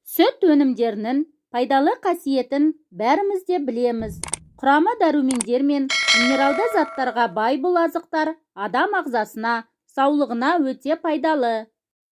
Сүт өнімдерінің пайдалы қасиетін бәріміз де білеміз. Құрамы дәрумендер мен минералды заттарға бай бұл азықтар адам ағзасына, саулығына өте пайдалы.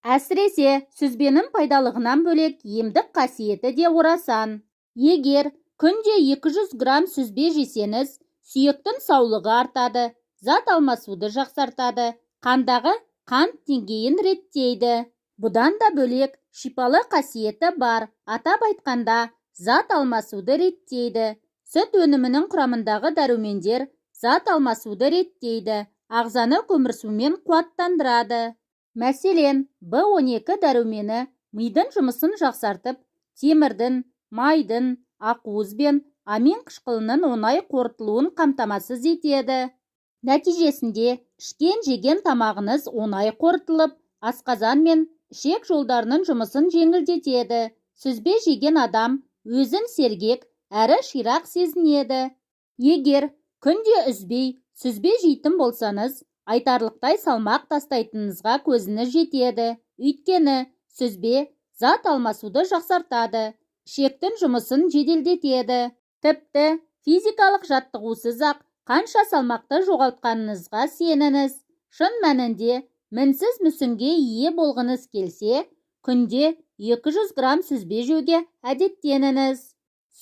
Әсіресе сүзбенің пайдалығынан бөлек емдік қасиеті де орасан. Егер күнде 200 грамм сүзбе жесеңіз, сүйектің саулығы артады, зат алмасуды жақсартады, қандағы қант деңгейін реттейді. Бұдан да бөлек шипалы қасиеті бар. Атап айтқанда, зат алмасуды реттейді. Сүт өнімінің құрамындағы дәрумендер зат алмасуды реттейді, ағзаны көмірсумен қуаттандырады. Мәселен, В12 дәрумені мидың жұмысын жақсартып, темірдің, майдың, ақуыз бен амин қышқылының оңай қорытылуын қамтамасыз етеді. Нәтижесінде ішкен жеген тамағыңыз оңай қорытылып, асқазан мен ішек жолдарының жұмысын жеңілдетеді. Сүзбе жеген адам өзін сергек әрі ширақ сезінеді. Егер күнде үзбей сүзбе жейтін болсаңыз, айтарлықтай салмақ тастайтыныңызға көзіңіз жетеді. Өйткені сүзбе зат алмасуды жақсартады, ішектің жұмысын жеделдетеді. Тіпті физикалық жаттығусыз-ақ қанша салмақты жоғалтқаныңызға сеніңіз. Шын мәнінде мінсіз мүсінге ие болғыңыз келсе, күнде 200 грамм сүзбе жеуге әдеттеніңіз.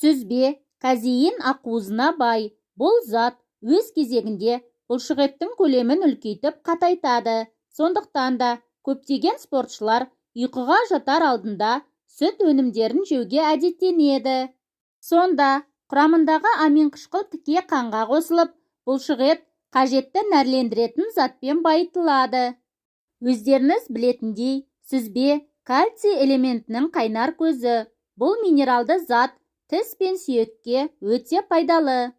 Сүзбе казеин ақуызына бай. Бұл зат өз кезегінде бұлшықеттің көлемін үлкейтіп қатайтады. Сондықтан да көптеген спортшылар ұйқыға жатар алдында сүт өнімдерін жеуге әдеттенеді. Сонда құрамындағы амин қышқыл тіке қанға қосылып, бұлшықет қажетті нәрлендіретін затпен байытылады. Өздеріңіз білетіндей, сүзбе кальций элементінің қайнар көзі. Бұл минералды зат тіс пен сүйекке өте пайдалы.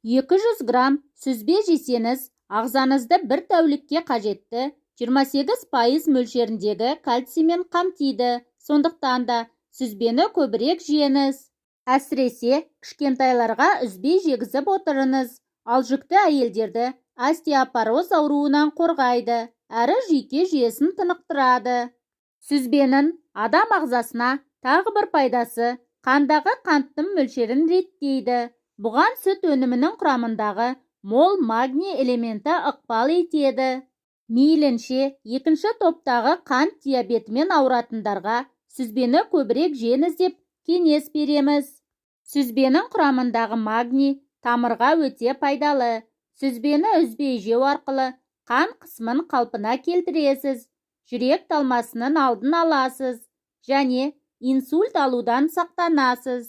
200 грамм сүзбе жесеңіз, ағзаңызды бір тәулікке қажетті 28% мөлшеріндегі кальциймен қамтиды. Сондықтан да сүзбені көбірек жеңіз. Әсіресе кішкентайларға үзбей жегізіп отырыңыз. Ал жүкті әйелдерді остеопороз ауруынан қорғайды, әрі жүйке жүйесін тынықтырады. Сүзбенің адам ағзасына тағы бір пайдасы қандағы қанттың мөлшерін реттейді. Бұған сүт өнімінің құрамындағы мол магний элементі ықпал етеді. Мейлінше екінші топтағы қант диабетімен ауыратындарға сүзбені көбірек жеңіз деп кеңес береміз. Сүзбенің құрамындағы магний тамырға өте пайдалы. Сүзбені үзбей жеу арқылы қан қысымын қалпына келтіресіз, жүрек талмасының алдын аласыз және инсульт алудан сақтанасыз.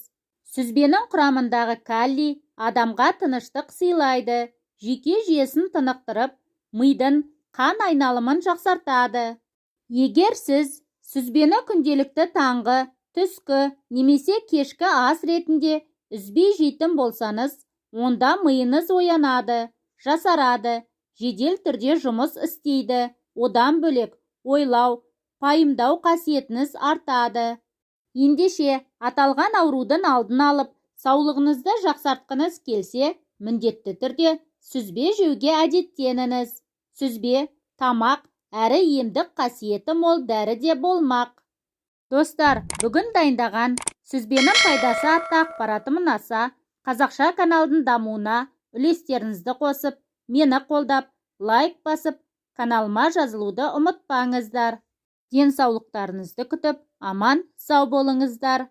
Сүзбенің құрамындағы калий адамға тыныштық сыйлайды, жүйке жүйесін тынықтырып, мидың қан айналымын жақсартады. Егер сіз сүзбені күнделікті таңғы, түскі немесе кешкі ас ретінде үзбей жейтін болсаңыз, онда миыңыз оянады, жасарады, жедел түрде жұмыс істейді. Одан бөлек ойлау, пайымдау қасиетіңіз артады. Ендеше аталған аурудың алдын алып, саулығыңызды жақсартқыңыз келсе, міндетті түрде сүзбе жеуге әдеттеніңіз. Сүзбе тамақ әрі емдік қасиеті мол дәрі де болмақ. Достар, бүгін дайындаған сүзбенің пайдасы атты ақпаратым ұнаса, қазақша каналдың дамуына үлестеріңізді қосып, мені қолдап, лайк басып, каналыма жазылуды ұмытпаңыздар. Денсаулықтарыңызды күтіп, аман сау болыңыздар.